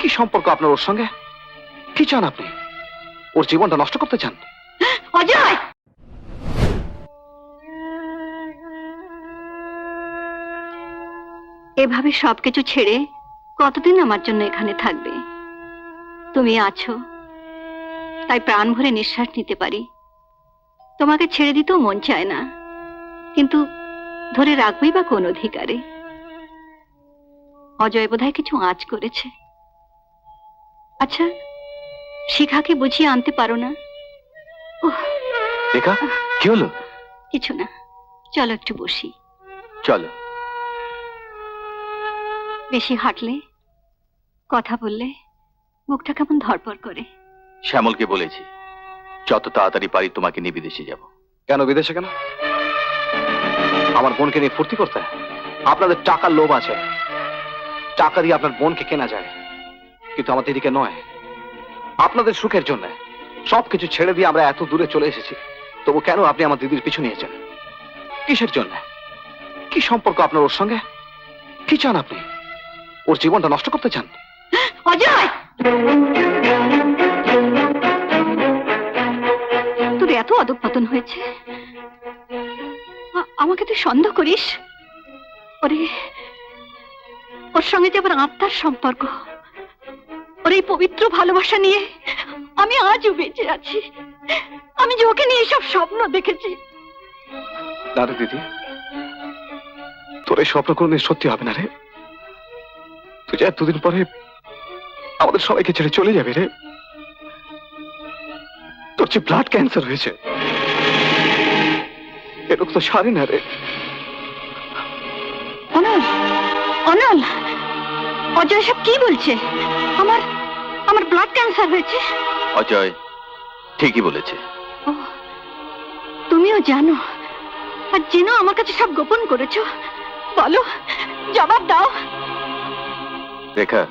কি সম্পর্ক আপনার ওর সঙ্গে? কি চান আপনি? ওর জীবনটা নষ্ট করতে চান? অজয়, এভাবে সবকিছু ছেড়ে কতদিন আমার জন্য এখানে থাকবে? তুমি আছো তাই প্রাণ ভরে নিঃশ্বাস নিতে পারি। তোমাকে ছেড়ে দিতেও মন চায় না, কিন্তু ধরে রাখবই বা কোন অধিকারে? অজয় বোধহয় কিছু আঁচ করেছে। আচ্ছা, শিখাকে বুঝিয়ে আনতে পারো না? ওহ, রেখা, কি হলো? কিছু না, চলো একটু বসি। চলো। বেশি হাঁটলে, কথা বললে মুখটা কেমন ধরপড় করে। শ্যামলকে বলেছি যত তাড়াতাড়ি পারি তোমাকে নিয়ে বিদেশে যাব। কেন বিদেশে? কেন? আমার বোনকে নিয়ে ফুর্তি করতে? আপনাদের টাকার লোভ আছে, টাকা দিয়ে আপনার বোনকে কেনা যায়, কিন্তু আমার দিদিকে নয়। আপনাদের সুখের জন্য সবকিছু ছেড়ে দিয়ে আমরা এত দূরে চলে এসেছি, তবু কেন আপনি আমার দিদির পিছু নিয়েছেন? কিসের জন্য? কি সম্পর্ক আপনার ওর সঙ্গে? কি চান আপনি? ওর জীবনটা নষ্ট করতে চান? অজয়, তোর এত অধঃপতন হয়েছে, আমাকে তুই সন্দেহ করিস? ওরে, ওর সঙ্গে যে আবার আত্মার সম্পর্ক, ওর এই পবিত্র ভালোবাসা নিয়ে আমি আজও বেঁচে আছি। আমি যে ওকে নিয়ে সব স্বপ্ন দেখেছি। না রে দিদি, তোর এই স্বপ্ন কোনদিন সত্যি হবে না রে। তুই যা দুদিন পরে আমাদের সবাইকে ছেড়ে চলে যাবে রে। তোর যে ব্লাড ক্যান্সার হয়েছে, এ রোগ তো সারে না রে। অনল, অনল, অজয় সব কি বলছে? আমার আমার ব্লাড ক্যান্সার হয়েছে? অজয় ঠিকই বলেছে। ও, তুমিও জানো, আর জেনেও আমার কাছে সব গোপন করেছো? বলো, জবাব দাও। রেখা,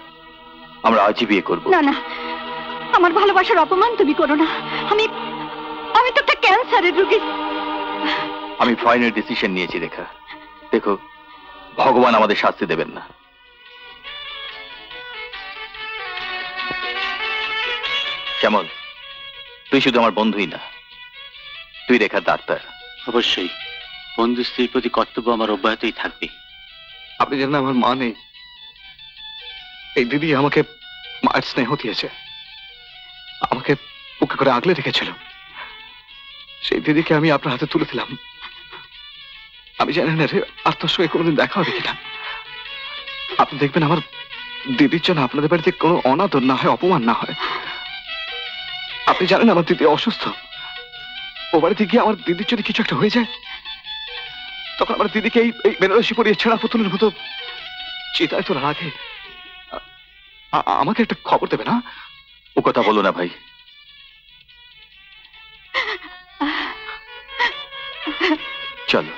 আমরা আজই বিয়ে করব। না না, আমার ভালোবাসার অপমান তুমি করো না। আমি আমি তো একটা ক্যান্সারের রোগী। আমি ফাইনাল ডিসিশন নিয়েছি রেখা। দেখো, ভগবান আমাদের শাস্তি দেবেন না। শ্যামল, তুই শুধু আমার বন্ধুই না, তুই রেখার ডাক্তার। অবশ্যই বন্ধু স্ত্রীর প্রতি কর্তব্য আমার অব্যাহতই থাকবে। আপনি জানেন আমার মা নেই, এই দিদি আমাকে মায়ের স্নেহ দিয়েছে, আমাকে বুকে করে আগলে রেখেছিল। সেই দিদিকে আমি আপনার হাতে তুলে দিলাম। আমি জানি না রে আর তোর সঙ্গে কোনোদিন দেখা হবে কিনা। আপনি দেখবেন আমার দিদির জন্য আপনাদের বাড়িতে কোনো অনাদর না হয়, অপমান না হয়। আপনি জানেন আমার দিদি অসুস্থ, ও বাড়িতে গিয়ে আমার দিদির জন্য কিছু একটা হয়ে যায়, তখন আমার দিদিকে এই বেনারসি পরিয়ে ছেঁড়া পুতুলের মতো চিতায় তোলার আগে আমাকে একটা খবর দেবে না? ও কথা বলো না ভাই। চলো।